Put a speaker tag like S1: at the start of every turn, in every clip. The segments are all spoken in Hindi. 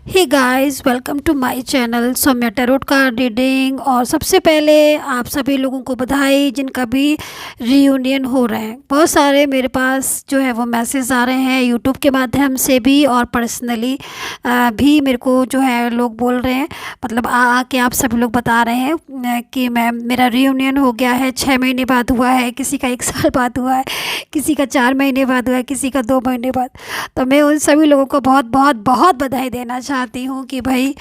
S1: Hey guys, welcome to my channel Saumya tarot card reading. और सबसे पहले आप सभी लोगों को बधाई जिनका भी रीयूनियन हो रहा है। बहुत सारे मेरे पास जो है वो मैसेज आ रहे हैं यूट्यूब के माध्यम से भी और पर्सनली भी मेरे को जो है लोग बोल रहे हैं, मतलब के आप सभी लोग बता रहे हैं कि मेरा रीयूनियन हो गया है, 6 महीने बाद हुआ है, किसी का 1 साल बाद हुआ है, किसी का 4 महीने बाद हुआ है, किसी का 2 महीने बाद। तो मैं उन सभी लोगों को बहुत बहुत बहुत बधाई देना चाहती हूँ कि भाई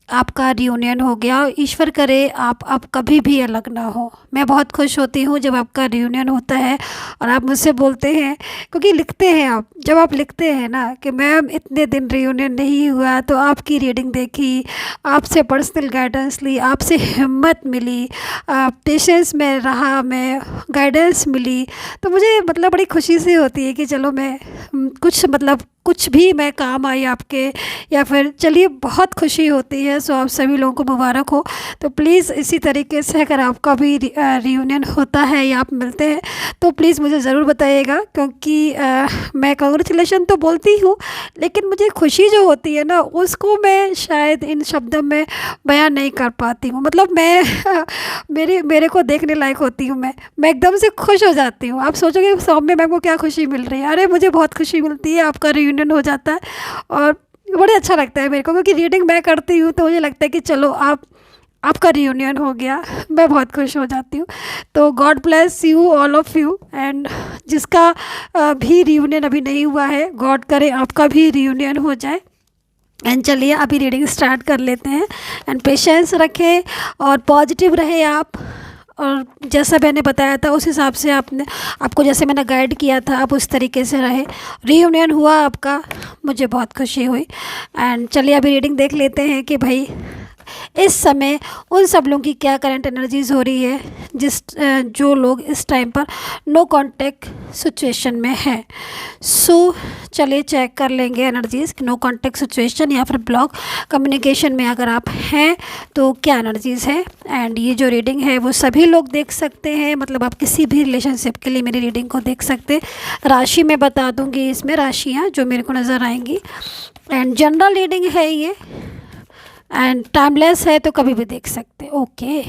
S1: आपका रियूनियन हो गया और ईश्वर करे आप अब कभी भी अलग ना हो। मैं बहुत खुश होती हूँ जब आपका रियूनियन होता है और आप मुझसे बोलते हैं, क्योंकि लिखते हैं आप, जब आप लिखते हैं ना कि मैम इतने दिन रियूनियन नहीं हुआ, तो आपकी रीडिंग देखी, आपसे पर्सनल गाइडेंस ली, आपसे हिम्मत मिली, पेशेंस में रहा, मैं गाइडेंस मिली, तो मुझे मतलब बड़ी खुशी सी होती है कि चलो मैं कुछ मतलब कुछ भी मैं काम आई आपके, या फिर चलिए बहुत खुशी होती है। सो आप सभी लोगों को मुबारक हो। तो प्लीज़ इसी तरीके से अगर आपका भी रियूनियन होता है या आप मिलते हैं तो प्लीज़ मुझे ज़रूर बताइएगा, क्योंकि मैं कांग्रेचुलेशन तो बोलती हूँ, लेकिन मुझे खुशी जो होती है ना उसको मैं शायद इन शब्दों में बयान नहीं कर पाती हूँ। मतलब मैं मेरे को देखने लायक होती हूँ। मैं एकदम से खुश हो जाती हूँ। आप सोचोगे सौम्य मैम को क्या खुशी मिल रही है, अरे मुझे बहुत खुशी मिलती है, आपका रियूनियन हो जाता है और बड़े अच्छा लगता है मेरे को, क्योंकि रीडिंग मैं करती हूँ तो मुझे लगता है कि चलो आपका रियूनियन हो गया, मैं बहुत खुश हो जाती हूँ। तो God bless you all of you. And जिसका भी रियूनियन अभी नहीं हुआ है, गॉड करे आपका भी रियूनियन हो जाए। एंड चलिए अभी रीडिंग स्टार्ट कर लेते हैं। एंड पेशेंस रखें और पॉजिटिव रहे आप, और जैसा मैंने बताया था उस हिसाब से आपको जैसे मैंने गाइड किया था आप उस तरीके से रहे। रीयूनियन हुआ आपका, मुझे बहुत खुशी हुई। एंड चलिए अभी रीडिंग देख लेते हैं कि भाई इस समय उन सब लोगों की क्या करंट एनर्जीज़ हो रही है जो लोग इस टाइम पर नो कांटेक्ट सिचुएशन में हैं। सो चलिए चेक कर लेंगे एनर्जीज़, नो कांटेक्ट सिचुएशन या फिर ब्लॉक कम्युनिकेशन में अगर आप हैं तो क्या एनर्जीज़ है। एंड ये जो रीडिंग है वो सभी लोग देख सकते हैं, मतलब आप किसी भी रिलेशनशिप के लिए मेरी रीडिंग को देख सकते हैं। राशि मैं बता दूंगी इसमें, राशियाँ जो मेरे को नज़र आएंगी। एंड जनरल रीडिंग है ये, एंड टाइमलेस है तो कभी भी देख सकते। ओके,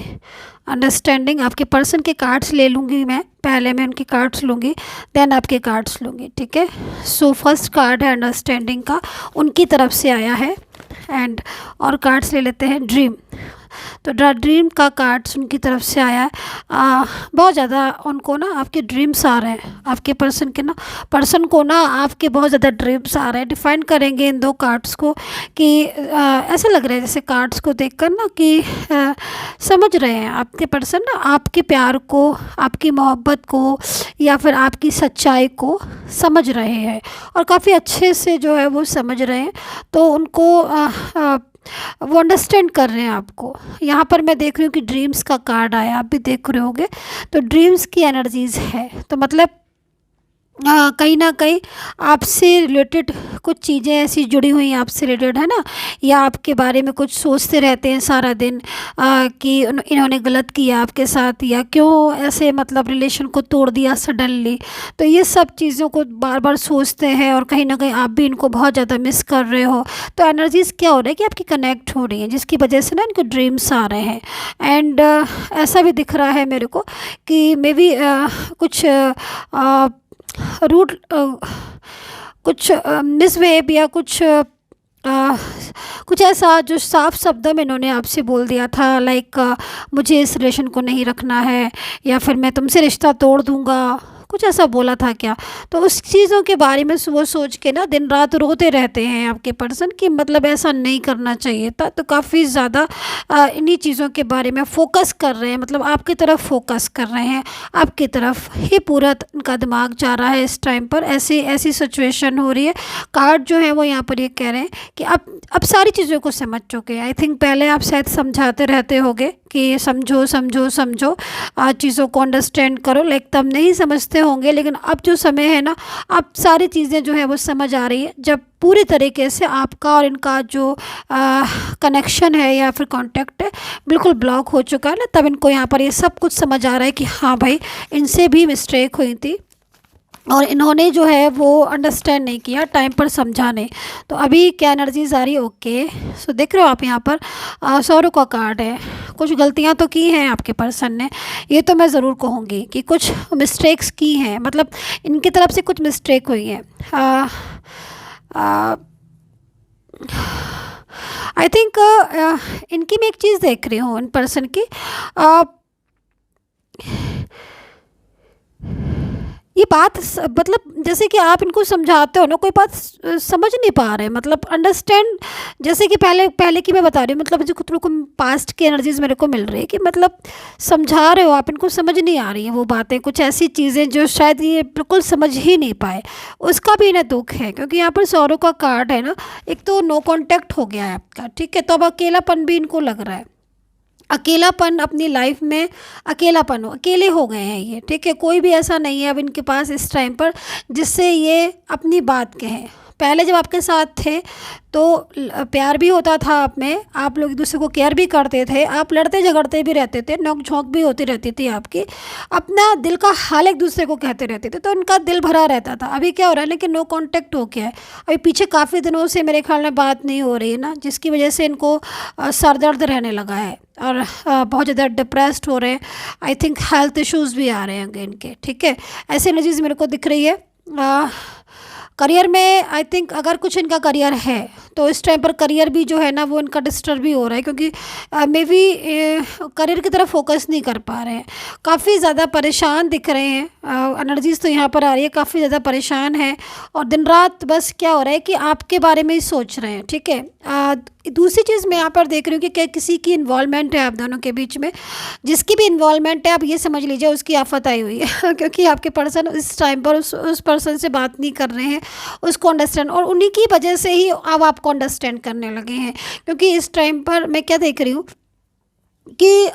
S1: अंडरस्टैंडिंग आपके पर्सन के कार्ड्स ले लूँगी मैं, पहले मैं उनके कार्ड्स लूँगी देन आपके कार्ड्स लूँगी, ठीक है। सो फर्स्ट कार्ड है अंडरस्टैंडिंग का, उनकी तरफ से आया है। एंड और कार्ड्स ले लेते हैं ड्रीम। तो ड्रीम का कार्ड्स उनकी तरफ से आया है। बहुत ज़्यादा उनको ना आपके ड्रीम्स आ रहे हैं, आपके पर्सन को ना आपके बहुत ज़्यादा ड्रीम्स आ रहे हैं। डिफाइन करेंगे इन दो कार्ड्स को कि ऐसा लग रहा है जैसे कार्ड्स को देखकर ना कि समझ रहे हैं आपके पर्सन ना आपके प्यार को, आपकी मोहब्बत को या फिर आपकी सच्चाई को समझ रहे हैं, और काफ़ी अच्छे से जो है वो समझ रहे हैं। तो उनको वो अंडरस्टैंड कर रहे हैं आपको। यहाँ पर मैं देख रही हूँ कि ड्रीम्स का कार्ड आया, आप भी देख रहे होंगे। तो ड्रीम्स की एनर्जीज़ है, तो मतलब कहीं ना कहीं आपसे रिलेटेड कुछ चीज़ें ऐसी जुड़ी हुई हैं आपसे रिलेटेड, है ना, या आपके बारे में कुछ सोचते रहते हैं सारा दिन कि इन्होंने गलत किया आपके साथ, या क्यों ऐसे मतलब रिलेशन को तोड़ दिया सडनली। तो ये सब चीज़ों को बार बार सोचते हैं और कहीं ना कहीं आप भी इनको बहुत ज़्यादा मिस कर रहे हो। तो एनर्जीज़ क्या हो रहा है कि आपकी कनेक्ट हो रही हैं, जिसकी वजह से ना इनको ड्रीम्स आ रहे हैं। एंड ऐसा भी दिख रहा है मेरे को कि मे बी कुछ रूट कुछ मिसबिहेव या कुछ ऐसा जो साफ शब्दों में इन्होंने आपसे बोल दिया था, लाइक मुझे इस रिलेशन को नहीं रखना है, या फिर मैं तुमसे रिश्ता तोड़ दूंगा, कुछ ऐसा बोला था क्या। तो उस चीज़ों के बारे में वो सोच के ना दिन रात रोते रहते हैं आपके पर्सन कि मतलब ऐसा नहीं करना चाहिए था। तो काफ़ी ज़्यादा इन्हीं चीज़ों के बारे में फोकस कर रहे हैं, मतलब आपकी तरफ फोकस कर रहे हैं, आपकी तरफ ही पूरा उनका दिमाग जा रहा है इस टाइम पर। ऐसी ऐसी सिचुएशन हो रही है। कार्ड जो है वो यहाँ पर ये कह रहे हैं कि अब सारी चीज़ों को समझ चुके हैं। आई थिंक पहले आप शायद समझाते रहते होंगे कि समझो समझो समझो, चीज़ों को अंडरस्टैंड करो, लाइक तब नहीं समझते होंगे, लेकिन अब जो समय है ना, अब सारी चीज़ें जो है वो समझ आ रही है। जब पूरी तरीके से आपका और इनका जो कनेक्शन है या फिर कांटेक्ट है बिल्कुल ब्लॉक हो चुका है ना, तब इनको यहाँ पर ये सब कुछ समझ आ रहा है कि हाँ भाई इनसे भी मिस्टेक हुई थी, और इन्होंने जो है वो अंडरस्टैंड नहीं किया, टाइम पर समझा नहीं। तो अभी क्या एनर्जीज आ रही है, ओके। सो देख रहे हो आप यहाँ पर 100 का कार्ड है। कुछ गलतियाँ तो की हैं आपके पर्सन ने, ये तो मैं ज़रूर कहूँगी कि कुछ मिस्टेक्स की हैं, मतलब इनकी तरफ से कुछ मिस्टेक हुई है। आई थिंक इनकी मैं एक चीज़ देख रही हूँ इन पर्सन की। uh, ये बात मतलब जैसे कि आप इनको समझाते हो ना, कोई बात समझ नहीं पा रहे, मतलब अंडरस्टैंड। जैसे कि पहले पहले की मैं बता रही हूँ, मतलब जो कुछ पास्ट की एनर्जीज मेरे को मिल रही है कि मतलब समझा रहे हो आप इनको, समझ नहीं आ रही हैं वो बातें, कुछ ऐसी चीज़ें जो शायद ये बिल्कुल समझ ही नहीं पाए, उसका भी इन्हें दुख है। क्योंकि यहाँ पर सौरों का कार्ड है ना, एक तो नो कांटेक्ट हो गया है आपका, ठीक है। तो अब अकेलापन भी इनको लग रहा है, अकेलापन अपनी लाइफ में, अकेलापन अकेले हो गए हैं ये, ठीक है। कोई भी ऐसा नहीं है अब इनके पास इस टाइम पर जिससे ये अपनी बात कहें। पहले जब आपके साथ थे तो प्यार भी होता था आप में, आप लोग एक दूसरे को केयर भी करते थे, आप लड़ते झगड़ते भी रहते थे, नोक झोंक भी होती रहती थी आपकी, अपना दिल का हाल एक दूसरे को कहते रहते थे, तो उनका दिल भरा रहता था। अभी क्या हो रहा है ना कि नो कांटेक्ट हो गया है। अभी पीछे काफ़ी दिनों से मेरे ख्याल में बात नहीं हो रही है ना, जिसकी वजह से इनको सर दर्द रहने लगा है और बहुत ज़्यादा डिप्रेस्ड हो रहे हैं। आई थिंक हेल्थ इश्यूज़ भी आ रहे हैं इनके, ठीक है। ऐसी एनर्जीज मेरे को दिख रही है। करियर में आई थिंक अगर कुछ इनका करियर है तो इस टाइम पर करियर भी जो है ना वो इनका डिस्टर्ब भी हो रहा है, क्योंकि मे बी करियर की तरफ फोकस नहीं कर पा रहे हैं, काफ़ी ज़्यादा परेशान दिख रहे हैं। एनर्जीज तो यहाँ पर आ रही है, काफ़ी ज़्यादा परेशान है और दिन रात बस क्या हो रहा है कि आपके बारे में ही सोच रहे हैं, ठीक है। दूसरी चीज़ मैं यहाँ पर देख रही हूँ कि क्या किसी की इन्वॉल्वमेंट है आप दोनों के बीच में, जिसकी भी इन्वॉल्वमेंट है आप ये समझ लीजिए उसकी आफत आई हुई है क्योंकि आपके पर्सन इस टाइम पर उस पर्सन से बात नहीं कर रहे हैं, उसको अंडरस्टैंड, और उन्हीं की वजह से ही अब आपको अंडरस्टैंड करने लगे हैं। क्योंकि इस टाइम पर मैं क्या देख रही हूँ कि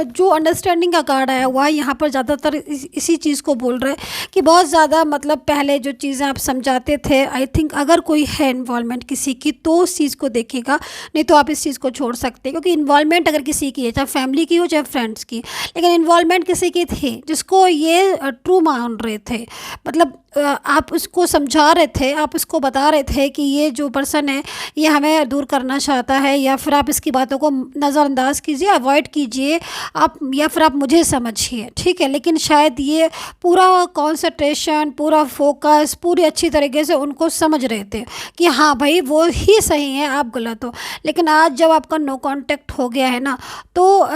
S1: जो अंडरस्टैंडिंग का कार्ड आया हुआ है यहाँ पर ज़्यादातर इसी चीज़ को बोल रहे हैं कि बहुत ज़्यादा मतलब पहले जो चीज़ें आप समझाते थे, आई थिंक अगर कोई है इन्वॉल्वमेंट किसी की तो उस चीज़ को देखेगा, नहीं तो आप इस चीज़ को छोड़ सकते हैं। क्योंकि इन्वॉल्वमेंट अगर किसी की है, चाहे फैमिली की हो चाहे फ्रेंड्स की, लेकिन इन्वॉल्वमेंट किसी की थी जिसको ये ट्रू मान रहे थे, मतलब आप उसको समझा रहे थे, आप उसको बता रहे थे कि ये जो पर्सन है ये हमें दूर करना चाहता है, या फिर आप इसकी बातों को नज़रअंदाज कीजिए, अवॉइड कीजिए आप, या फिर आप मुझे समझिए, ठीक है। लेकिन शायद ये पूरा कंसंट्रेशन, पूरा फोकस, पूरी अच्छी तरीके से उनको समझ रहे थे कि हाँ भाई वो ही सही है, आप गलत हो। लेकिन आज जब आपका नो कांटेक्ट हो गया है ना, तो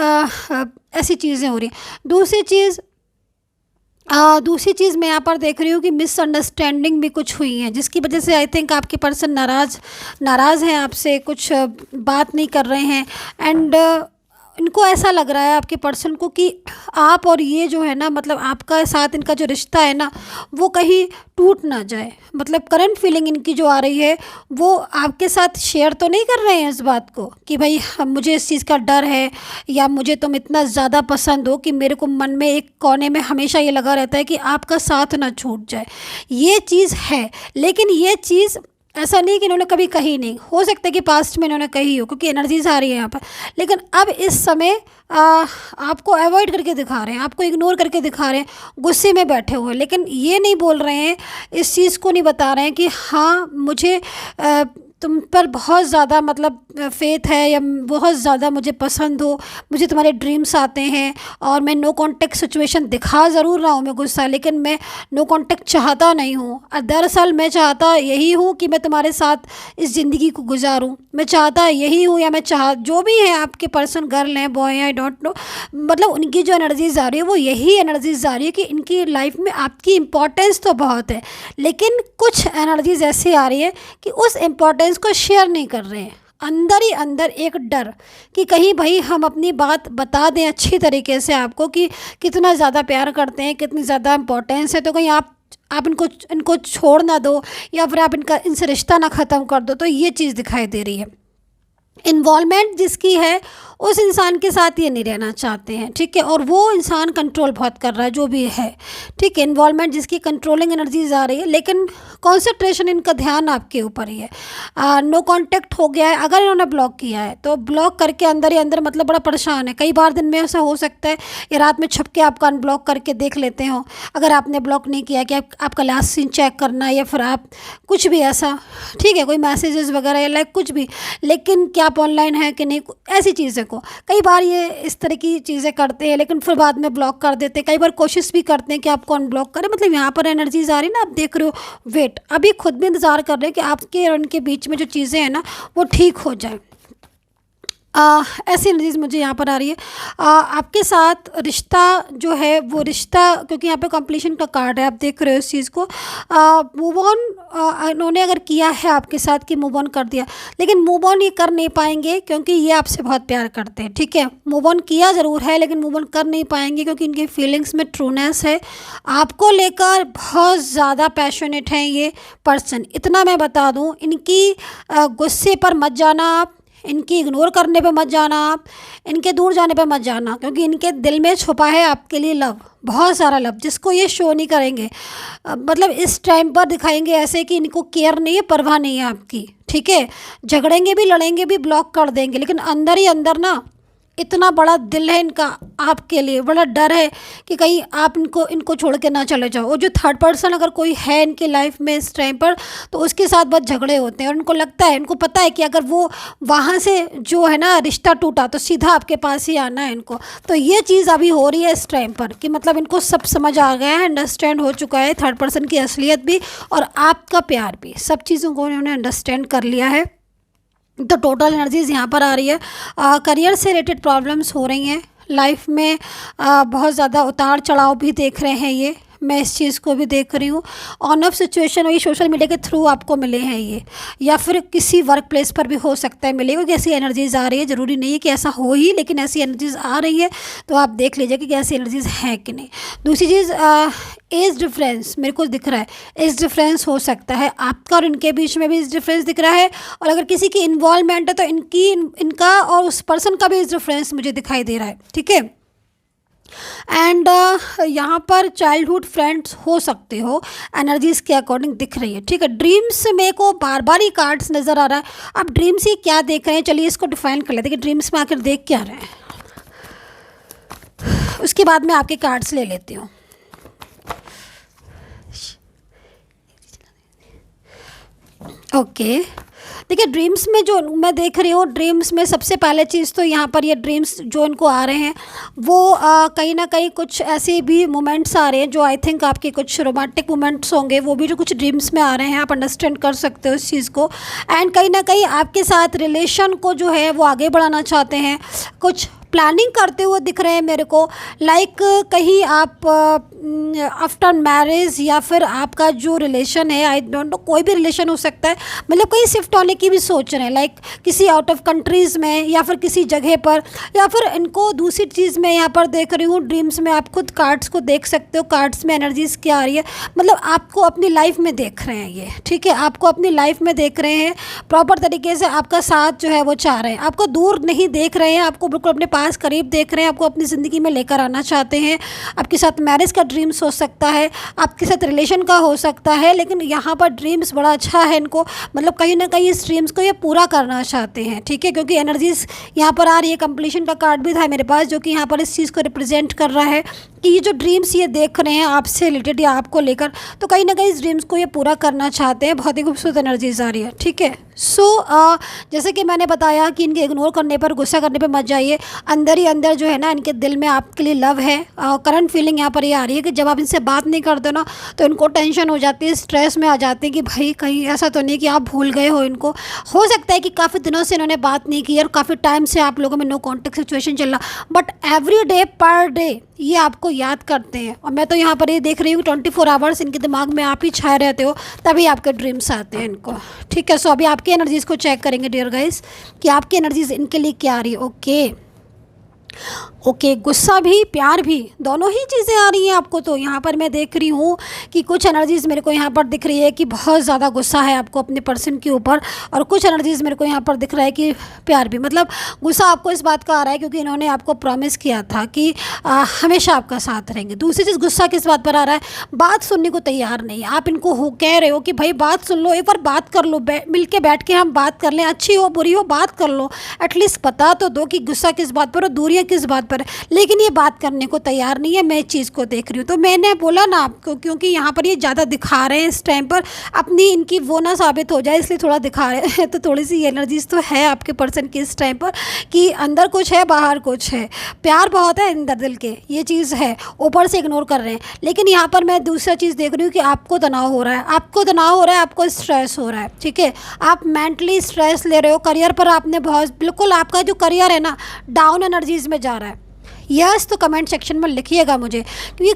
S1: ऐसी चीज़ें हो रही हैं। दूसरी चीज़ मैं यहाँ पर देख रही हूँ कि मिसअंडरस्टैंडिंग भी कुछ हुई है, जिसकी वजह से आई थिंक आपके पर्सन नाराज़ हैं आपसे, कुछ बात नहीं कर रहे हैं। एंड इनको ऐसा लग रहा है आपके पर्सन को कि आप और ये जो है ना, मतलब आपका साथ इनका जो रिश्ता है ना वो कहीं टूट ना जाए। मतलब करंट फीलिंग इनकी जो आ रही है वो आपके साथ शेयर तो नहीं कर रहे हैं इस बात को कि भाई मुझे इस चीज़ का डर है, या मुझे तुम इतना ज़्यादा पसंद हो कि मेरे को मन में एक कोने में हमेशा ये लगा रहता है कि आपका साथ ना छूट जाए। ये चीज़ है, लेकिन ये चीज़ ऐसा नहीं कि इन्होंने कभी कही नहीं, हो सकता है कि पास्ट में इन्होंने कही हो, क्योंकि एनर्जीज आ रही है यहाँ पर। लेकिन अब इस समय आपको अवॉइड करके दिखा रहे हैं, आपको इग्नोर करके दिखा रहे हैं, गुस्से में बैठे हुए, लेकिन ये नहीं बोल रहे हैं, इस चीज़ को नहीं बता रहे हैं कि हाँ मुझे तुम पर बहुत ज़्यादा मतलब फेथ है, या बहुत ज़्यादा मुझे पसंद हो, मुझे तुम्हारे ड्रीम्स आते हैं, और मैं नो कांटेक्ट सिचुएशन दिखा ज़रूर रहा हूँ मैं गुस्सा, लेकिन मैं नो कांटेक्ट चाहता नहीं हूँ। दरअसल मैं चाहता यही हूँ कि मैं तुम्हारे साथ इस ज़िंदगी को गुजारूँ, मैं चाहता यही हूँ, या मैं जो भी है आपके पर्सन, गर्ल हैं बॉय हैं, आई डोंट नो, मतलब उनकी जो एनर्जीज आ रही है वो यही एनर्जीज आ रही है कि इनकी लाइफ में आपकी इम्पोर्टेंस तो बहुत है, लेकिन कुछ एनर्जीज ऐसी आ रही है कि उस इम्पोर्टेंस को शेयर नहीं कर रहे हैं। अंदर ही अंदर एक डर कि कहीं भाई हम अपनी बात बता दें अच्छी तरीके से आपको कि कितना ज़्यादा प्यार करते हैं, कितनी ज़्यादा इम्पोर्टेंस है, तो कहीं आप इनको छोड़ ना दो, या फिर आप इनसे रिश्ता ना ख़त्म कर दो। तो ये चीज़ दिखाई दे रही है। इन्वॉल्वमेंट जिसकी है उस इंसान के साथ ये नहीं रहना चाहते हैं, ठीक है। और वो इंसान कंट्रोल बहुत कर रहा है जो भी है, ठीक है। इन्वॉल्वमेंट जिसकी कंट्रोलिंग एनर्जीज आ रही है, लेकिन कॉन्सेंट्रेशन इनका ध्यान आपके ऊपर ही है। नो कांटेक्ट हो गया है, अगर इन्होंने ब्लॉक किया है तो ब्लॉक करके अंदर ही अंदर मतलब बड़ा परेशान है। कई बार दिन में ऐसा हो सकता है या रात में छुप के आपका अनब्लॉक करके देख लेते हो, अगर आपने ब्लॉक नहीं किया कि आपका लास्ट सीन चेक करना है या फिर आप कुछ भी ऐसा, ठीक है, कोई मैसेजेस वगैरह या लाइक कुछ भी, लेकिन क्या आप ऑनलाइन है कि नहीं, ऐसी चीज़ें को कई बार ये इस तरह की चीज़ें करते हैं, लेकिन फिर बाद में ब्लॉक कर देते हैं। कई बार कोशिश भी करते हैं कि आपको अनब्लॉक करें, मतलब यहाँ पर एनर्जीज आ रही है ना, आप देख रहे हो, वेट, अभी खुद भी इंतज़ार कर रहे हैं कि आपके और उनके बीच में जो चीज़ें हैं ना वो ठीक हो जाए। ऐसी एनर्जीज मुझे यहाँ पर आ रही है। आपके साथ रिश्ता जो है वो रिश्ता, क्योंकि यहाँ पे कंप्लीशन का कार्ड है, आप देख रहे हो इस चीज़ को, मूव ऑन इन्होंने अगर किया है आपके साथ कि मूव ऑन कर दिया, लेकिन मूव ऑन ये कर नहीं पाएंगे क्योंकि ये आपसे बहुत प्यार करते हैं, ठीक है। मूव ऑन किया ज़रूर है लेकिन मूव ऑन कर नहीं पाएंगे क्योंकि इनकी फीलिंग्स में ट्रूनेस है, आपको लेकर बहुत ज़्यादा पैशनेट हैं ये पर्सन। इतना मैं बता दूँ, इनकी गुस्से पर मत जाना आप, इनकी इग्नोर करने पे मत जाना आप, इनके दूर जाने पे मत जाना, क्योंकि इनके दिल में छुपा है आपके लिए लव, बहुत सारा लव, जिसको ये शो नहीं करेंगे। मतलब इस टाइम पर दिखाएंगे ऐसे कि इनको केयर नहीं है, परवाह नहीं है आपकी, ठीक है। झगड़ेंगे भी, लड़ेंगे भी, ब्लॉक कर देंगे, लेकिन अंदर ही अंदर ना इतना बड़ा दिल है इनका आपके लिए, बड़ा डर है कि कहीं आप इनको छोड़ के ना चले जाओ। और जो थर्ड पर्सन अगर कोई है इनकी लाइफ में इस टाइम पर, तो उसके साथ बहुत झगड़े होते हैं और उनको लगता है, इनको पता है कि अगर वो वहाँ से जो है ना रिश्ता टूटा तो सीधा आपके पास ही आना है इनको। तो ये चीज़ अभी हो रही है इस टाइम पर कि मतलब इनको सब समझ आ गया है, अंडरस्टैंड हो चुका है थर्ड पर्सन की असलियत भी और आपका प्यार भी, सब चीज़ों को उन्होंने अंडरस्टैंड कर लिया है। तो टोटल एनर्जीज यहाँ पर आ रही है। करियर से रिलेटेड प्रॉब्लम्स हो रही हैं लाइफ में, बहुत ज़्यादा उतार चढ़ाव भी देख रहे हैं ये, मैं इस चीज़ को भी देख रही हूँ। ऑन ऑफ सिचुएशन ये सोशल मीडिया के थ्रू आपको मिले हैं ये, या फिर किसी वर्क प्लेस पर भी हो सकता है मिले, क्योंकि ऐसी एनर्जीज़ आ रही है, ज़रूरी नहीं है कि ऐसा हो ही, लेकिन ऐसी एनर्जीज़ आ रही है तो आप देख लीजिए कि ऐसी एनर्जीज़ हैं कि नहीं। दूसरी चीज़, एज डिफरेंस मेरे को दिख रहा है, एज डिफरेंस हो सकता है आपका और इनके बीच में भी एज डिफरेंस दिख रहा है, और अगर किसी की इन्वॉल्वमेंट है तो इनका और उस पर्सन का भी एज डिफरेंस मुझे दिखाई दे रहा है, ठीक है। एंड यहाँ पर चाइल्डहुड फ्रेंड्स हो सकते हो, एनर्जीज़ के अकॉर्डिंग दिख रही है, ठीक है। ड्रीम्स मेरे को बार बार ही कार्ड्स नज़र आ रहा है। अब ड्रीम्स ही क्या देख रहे हैं, चलिए इसको डिफाइन कर लेते हैं कि ड्रीम्स में आकर देख क्या रहे हैं, उसके बाद मैं आपके कार्ड्स ले लेती हूँ। ओके, देखिए ड्रीम्स में जो मैं देख रही हूँ, ड्रीम्स में सबसे पहले चीज़ तो यहाँ पर ये ड्रीम्स जो इनको आ रहे हैं वो कहीं ना कहीं कुछ ऐसे भी मोमेंट्स आ रहे हैं जो आई थिंक आपके कुछ रोमांटिक मोमेंट्स होंगे, वो भी जो कुछ ड्रीम्स में आ रहे हैं, आप अंडरस्टैंड कर सकते हो इस चीज़ को। एंड कहीं ना कहीं आपके साथ रिलेशन को जो है वो आगे बढ़ाना चाहते हैं, कुछ प्लानिंग करते हुए दिख रहे हैं मेरे को, लाइक कहीं आप आफ्टर मैरिज या फिर आपका जो रिलेशन है, आई डोंट नो कोई भी रिलेशन हो सकता है, मतलब कहीं शिफ्ट होने की भी सोच रहे हैं, लाइक किसी आउट ऑफ कंट्रीज़ में या फिर किसी जगह पर, या फिर इनको दूसरी चीज़ में यहाँ पर देख रही हूँ ड्रीम्स में, आप खुद कार्ड्स को देख सकते हो, कार्ड्स में एनर्जीज क्या आ रही है, मतलब आपको अपनी लाइफ में देख रहे हैं ये, ठीक है, आपको अपनी लाइफ में देख रहे हैं, प्रॉपर तरीके से आपका साथ जो है वो चाह रहे हैं, आपको दूर नहीं देख रहे हैं, आपको बिल्कुल अपने पास करीब देख रहे हैं, आपको अपनी ज़िंदगी में लेकर आना चाहते हैं। आपके साथ मैरिज का ड्रीम्स हो सकता है, आपके साथ रिलेशन का हो सकता है, लेकिन यहाँ पर ड्रीम्स बड़ा अच्छा है इनको, मतलब कहीं ना कहीं इस ड्रीम्स को ये पूरा करना चाहते हैं, ठीक है, क्योंकि एनर्जीज यहाँ पर आ रही है। कंप्लीशन का कार्ड भी था मेरे पास जो कि यहाँ पर इस चीज़ को रिप्रेजेंट कर रहा है कि ये जो ड्रीम्स ये देख रहे हैं आपसे रिलेटेड या आपको लेकर, तो कहीं ना कहीं इस ड्रीम्स को ये पूरा करना चाहते हैं। बहुत ही खूबसूरत एनर्जीज आ रही है, ठीक है। सो जैसे कि मैंने बताया कि इनके इग्नोर करने पर, गुस्सा करने पर मत जाइए, अंदर ही अंदर जो है ना इनके दिल में आपके लिए लव है। करंट फीलिंग यहाँ पर ये आ रही है कि जब आप इनसे बात नहीं करते ना तो इनको टेंशन हो जाती है, स्ट्रेस में आ जाते हैं कि भाई कहीं ऐसा तो नहीं कि आप भूल गए हो इनको। हो सकता है कि काफ़ी दिनों से इन्होंने बात नहीं की और काफ़ी टाइम से आप लोगों में नो कॉन्टेक्ट सिचुएशन चल रहा, but every day per day ये आपको याद करते हैं। और मैं तो यहाँ पर ये देख रही हूँ 24 आवर्स इनके दिमाग में आप ही छाए रहते हो, तभी आपके ड्रीम्स आते हैं इनको, ठीक है। सो अभी आपकी एनर्जीज़ को चेक करेंगे डियर गाइस कि आपकी एनर्जीज़ इनके लिए क्या आ रही है। ओके, ओके, गुस्सा भी प्यार भी दोनों ही चीज़ें आ रही हैं आपको। तो यहाँ पर मैं देख रही हूँ कि कुछ एनर्जीज़ मेरे को यहाँ पर दिख रही है कि बहुत ज़्यादा गुस्सा है आपको अपने पर्सन के ऊपर, और कुछ एनर्जीज़ मेरे को यहाँ पर दिख रहा है कि प्यार भी। मतलब गुस्सा आपको इस बात का आ रहा है क्योंकि इन्होंने आपको प्रॉमिस किया था कि हमेशा आपका साथ रहेंगे। दूसरी चीज़, गुस्सा किस बात पर आ रहा है, बात सुनने को तैयार नहीं। आप इनको कह रहे हो कि भाई बात सुन लो, एक बार बात कर लो, मिल के बैठ के हम बात कर लें, अच्छी हो बुरी हो बात कर लो, एटलीस्ट बता तो दो कि गुस्सा किस बात पर और दूरियाँ किस बात पर है। लेकिन ये बात करने को तैयार नहीं है। मैं इस चीज़ को देख रही हूँ। तो मैंने बोला ना आपको, क्योंकि यहाँ पर ये ज़्यादा दिखा रहे हैं इस टाइम पर, अपनी इनकी वो ना साबित हो जाए इसलिए थोड़ा दिखा रहे हैं। तो थोड़ी सी एनर्जीज तो है आपके पर्सन की इस टाइम पर कि अंदर कुछ है बाहर कुछ है, प्यार बहुत है अंदर दिल के, ये चीज़ है, ऊपर से इग्नोर कर रहे हैं। लेकिन यहाँ पर मैं दूसरा चीज़ देख रही हूँ कि आपको तनाव हो रहा है, आपको तनाव हो रहा है, आपको स्ट्रेस हो रहा है, ठीक है। आप मेंटली स्ट्रेस ले रहे हो, करियर पर आपने बहुत, बिल्कुल आपका जो करियर है ना डाउन एनर्जीज में जा रहा है। यस, तो कमेंट सेक्शन में लिखिएगा मुझे, क्योंकि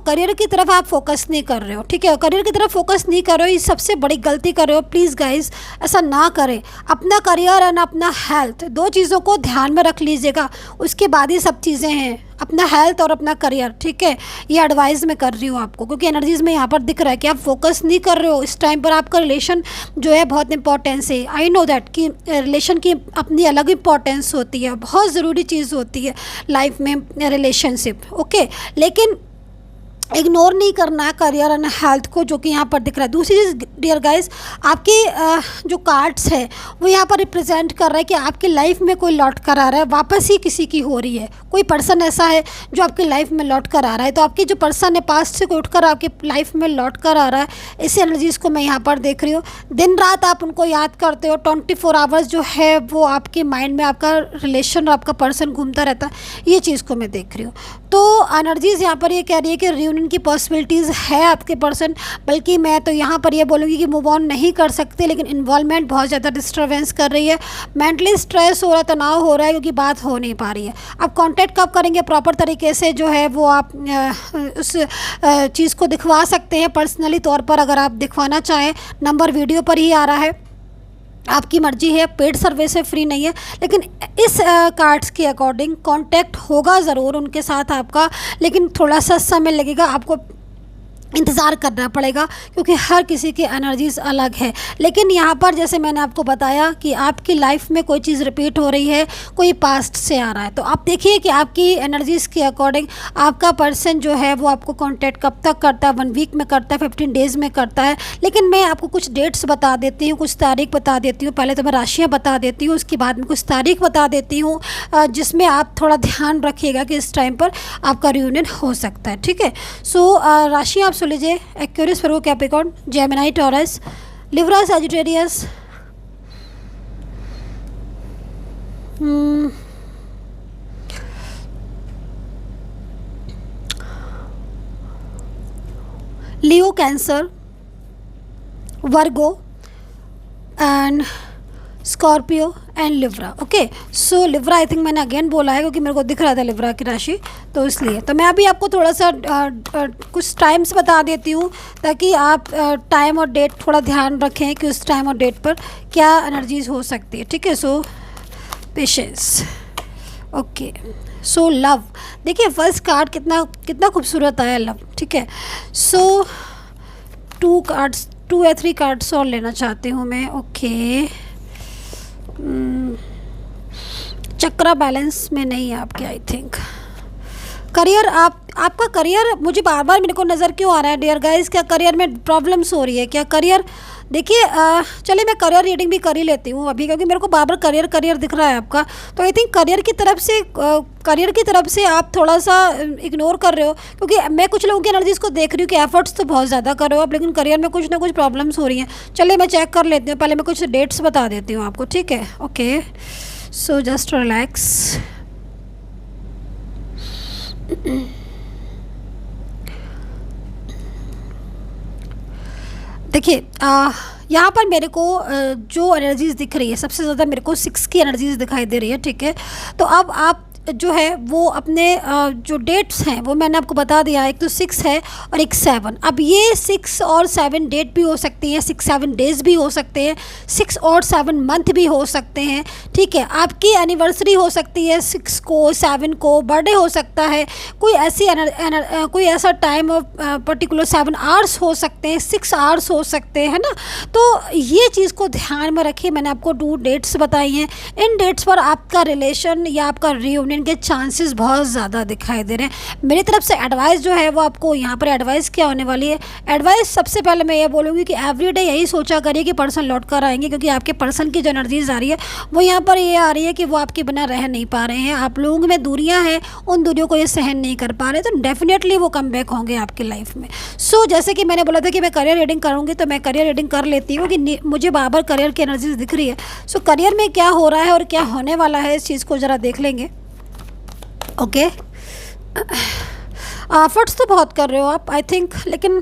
S1: करियर की तरफ आप फोकस नहीं कर रहे हो, ठीक है। करियर की तरफ फोकस नहीं कर रहे हो, ये सबसे बड़ी गलती कर रहे हो। प्लीज़ गाइस ऐसा ना करें। अपना करियर एंड अपना हेल्थ, दो चीज़ों को ध्यान में रख लीजिएगा, उसके बाद ही सब चीज़ें हैं। अपना हेल्थ और अपना करियर, ठीक है, ये एडवाइस मैं कर रही हूँ आपको, क्योंकि एनर्जीज़ में यहाँ पर दिख रहा है कि आप फोकस नहीं कर रहे हो इस टाइम पर। आपका रिलेशन जो है बहुत इंपॉर्टेंस है। आई नो दैट कि रिलेशन की अपनी अलग इंपॉर्टेंस होती है, बहुत ज़रूरी चीज़ होती है लाइफ में रिलेशनशिप, ओके। लेकिन इग्नोर नहीं करना है करियर एंड हेल्थ को, जो कि यहाँ पर दिख रहा है। दूसरी चीज़ डियर गाइस, आपके जो कार्ड्स है वो यहाँ पर रिप्रेजेंट कर रहा है कि आपकी लाइफ में कोई लौट कर आ रहा है, वापस ही किसी की हो रही है। कोई पर्सन ऐसा है जो आपकी लाइफ में लौट कर आ रहा है। तो आपकी जो पर्सन है पास्ट से कोई उठकर आपकी लाइफ में लौट कर आ रहा है, इस एनर्जीज़ को मैं यहाँ पर देख रही हूँ। दिन रात आप उनको याद करते हो, 24 आवर्स जो है वो आपके माइंड में आपका रिलेशन और आपका पर्सन घूमता रहता है, ये चीज़ को मैं देख रही हूँ। तो एनर्जीज़ यहाँ पर ये कह रही है कि रियूनियन की पॉसिबिलिटीज़ है आपके पर्सन, बल्कि मैं तो यहाँ पर ये बोलूँगी कि मूव ऑन नहीं कर सकते, लेकिन इन्वॉल्वमेंट बहुत ज़्यादा डिस्टर्बेंस कर रही है। मेंटली स्ट्रेस हो रहा है, तनाव हो रहा है, क्योंकि बात हो नहीं पा रही है। आप कांटेक्ट कब करेंगे प्रॉपर तरीके से, जो है वो आप उस चीज़ को दिखवा सकते हैं पर्सनली तौर पर। अगर आप दिखवाना चाहें, नंबर वीडियो पर ही आ रहा है, आपकी मर्जी है, पेड सर्विस है, फ्री नहीं है। लेकिन इस कार्ड्स के अकॉर्डिंग कांटेक्ट होगा ज़रूर उनके साथ आपका, लेकिन थोड़ा सा समय लगेगा, आपको इंतज़ार करना पड़ेगा, क्योंकि हर किसी की एनर्जीज़ अलग है। लेकिन यहाँ पर जैसे मैंने आपको बताया कि आपकी लाइफ में कोई चीज़ रिपीट हो रही है, कोई पास्ट से आ रहा है। तो आप देखिए कि आपकी एनर्जीज़ के अकॉर्डिंग आपका पर्सन जो है वो आपको कांटेक्ट कब तक करता है, 1 वीक में करता है, 15 डेज़ में करता है। लेकिन मैं आपको कुछ डेट्स बता देती हूँ, कुछ तारीख बता देती हूँ। पहले तो मैं राशियाँ बता देती हूँ, उसके बाद में कुछ तारीख बता देती हूँ, जिसमें आप थोड़ा ध्यान रखिएगा कि इस टाइम पर आपका रियूनियन हो सकता है, ठीक है। सो राशियाँ आप सुन लीजिए। Aquarius, Virgo, Capricorn, Gemini, taurus, Libra, Sagittarius, Leo, cancer, Virgo and Scorpio and Libra, okay. So Libra I think मैंने अगेन बोला है, क्योंकि मेरे को दिख रहा था लिब्रा की राशि, तो इसलिए। तो मैं अभी आपको थोड़ा सा कुछ टाइम्स बता देती हूँ, ताकि आप टाइम और डेट थोड़ा ध्यान रखें कि उस टाइम और डेट पर क्या एनर्जीज हो सकती है, ठीक है। सो पेशेंस, ओके। सो लव, देखिए फर्स्ट कार्ड कितना खूबसूरत आया, लव, ठीक है। सो 2 या 3 कार्ड्स और लेना चाहती हूँ मैं, ओके। चक्रा बैलेंस में नहीं है आपके, आई थिंक। करियर, आपका करियर, मुझे बार बार मेरे को नज़र क्यों आ रहा है डियर गाइस, क्या करियर में प्रॉब्लम्स हो रही है क्या? करियर, देखिए चलिए मैं करियर रीडिंग भी कर ही लेती हूँ अभी, क्योंकि मेरे को बार बार करियर दिख रहा है आपका। तो आई थिंक करियर की तरफ से आप थोड़ा सा इग्नोर कर रहे हो, क्योंकि मैं कुछ लोगों की एनर्जीज़ को देख रही हूँ कि एफर्ट्स तो बहुत ज़्यादा कर रहे हो आप, लेकिन करियर में कुछ ना कुछ प्रॉब्लम्स हो रही हैं। चलिए मैं चेक कर लेती हूँ, पहले मैं कुछ डेट्स बता देती हूँ आपको, ठीक है, ओके। So just relax. देखिए यहाँ पर मेरे को जो एनर्जीज़ दिख रही है, सबसे ज़्यादा मेरे को 6 की एनर्जीज़ दिखाई दे रही है, ठीक है। तो अब आप जो है वो अपने जो डेट्स हैं वो मैंने आपको बता दिया, एक तो 6 है और एक 7। अब ये 6 और 7 डेट भी हो सकती हैं, 6-7 डेज भी हो सकते हैं, 6 और 7 मंथ भी हो सकते हैं, ठीक है। आपकी एनिवर्सरी हो सकती है 6 को, 7 को, बर्थडे हो सकता है, कोई ऐसी कोई ऐसा टाइम ऑफ पर्टिकुलर 7 आवर्स हो सकते हैं, 6 आवर्स हो सकते हैं, है ना। तो ये चीज़ को ध्यान में रखिए, मैंने आपको 2 डेट्स बताई हैं। इन डेट्स पर आपका रिलेशन या आपका रियूनियन के चांसेस बहुत ज़्यादा दिखाई दे रहे हैं। मेरी तरफ से एडवाइस जो है वो आपको यहाँ पर एडवाइस क्या होने वाली है। एडवाइस सबसे पहले मैं ये बोलूँगी कि एवरीडे यही सोचा करिए कि पर्सन लौट कर आएंगे, क्योंकि आपके पर्सन की जो एनर्जीज आ रही है वो यहाँ पर ये आ रही है कि वो आपके बिना रह नहीं पा रहे हैं। आप लोगों में दूरियाँ हैं, उन दूरियों को ये सहन नहीं कर पा रहे, तो डेफिनेटली वो कम बैक होंगे आपकी लाइफ में। सो जैसे कि मैंने बोला था कि मैं करियर रीडिंग करूँगी, तो मैं करियर रीडिंग कर लेती हूँ कि मुझे बार करियर की एनर्जीज दिख रही है। सो करियर में क्या हो रहा है और क्या होने वाला है, इस चीज़ को ज़रा देख लेंगे। ओके, एफर्ट्स तो बहुत कर रहे हो आप, आई थिंक, लेकिन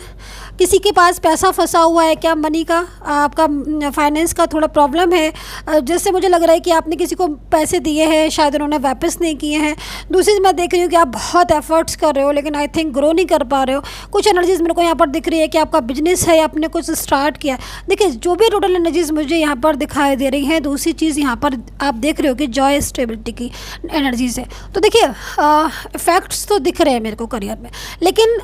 S1: किसी के पास पैसा फंसा हुआ है क्या, मनी का, आपका फाइनेंस का थोड़ा प्रॉब्लम है। जैसे मुझे लग रहा है कि आपने किसी को पैसे दिए हैं, शायद उन्होंने वापस नहीं किए हैं। दूसरी मैं देख रही हूँ कि आप बहुत एफर्ट्स कर रहे हो, लेकिन आई थिंक ग्रो नहीं कर पा रहे हो। कुछ एनर्जीज़ मेरे को यहाँ पर दिख रही है कि आपका बिजनेस है, आपने कुछ स्टार्ट किया। देखिए, जो भी टोटल एनर्जीज़ मुझे यहाँ पर दिखाई दे रही हैं, दूसरी चीज़ यहाँ पर आप देख रहे हो कि जॉय स्टेबिलिटी की एनर्जीज़ है। तो देखिए, इफेक्ट्स तो दिख रहे हैं मेरे को करियर में, लेकिन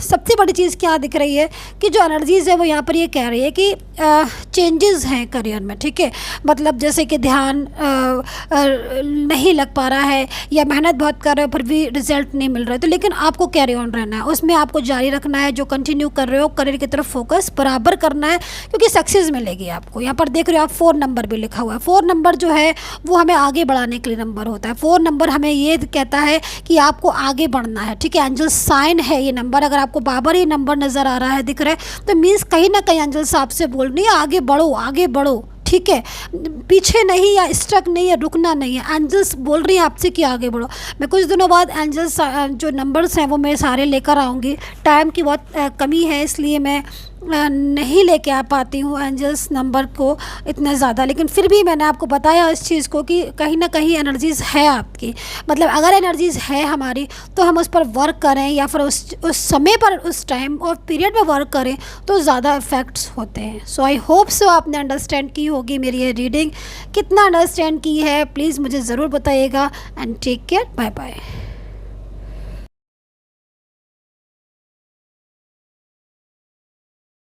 S1: सबसे बड़ी चीज़ क्या दिख रही है कि जो एनर्जीज़ है वो यहाँ पर ये कह रही है कि चेंजेस हैं करियर में, ठीक है। मतलब जैसे कि ध्यान नहीं लग पा रहा है, या मेहनत बहुत कर रहे हो फिर भी रिजल्ट नहीं मिल रहा है, तो लेकिन आपको कैरी ऑन रहना है, उसमें आपको जारी रखना है। जो कंटिन्यू कर रहे हो करियर की तरफ फोकस बराबर करना है, क्योंकि सक्सेस मिलेगी आपको। यहाँ पर देख रहे हो आप 4 नंबर भी लिखा हुआ है। 4 नंबर जो है वो हमें आगे बढ़ाने के लिए नंबर होता है। 4 नंबर हमें ये कहता है कि आपको आगे बढ़ना है, ठीक है। एंजल साइन है ये नंबर। अगर आपको बाबर ये नंबर नज़र आ रहा है, दिख रहा है, तो मीन्स कहीं ना कहीं एंजल्स आपसे बोल रही है आगे बढ़ो, आगे बढ़ो, ठीक है। पीछे नहीं या स्टक नहीं है, रुकना नहीं है। एंजल्स बोल रही हैं आपसे कि आगे बढ़ो। मैं कुछ दिनों बाद एंजल्स जो नंबर्स हैं वो मैं सारे लेकर आऊँगी। टाइम की बहुत कमी है, इसलिए मैं नहीं लेके आ पाती हूँ एंजल्स नंबर को इतना ज़्यादा, लेकिन फिर भी मैंने आपको बताया इस चीज़ को कि कहीं ना कहीं एनर्जीज़ है आपकी। मतलब अगर एनर्जीज़ है हमारी, तो हम उस पर वर्क करें, या फिर उस समय पर, उस टाइम और पीरियड में वर्क करें, तो ज़्यादा इफ़ेक्ट्स होते हैं। सो आई होप सो आपने अंडरस्टैंड की होगी मेरी ये रीडिंग। कितना अंडरस्टैंड की है प्लीज़ मुझे ज़रूर बताइएगा। And take care, bye bye.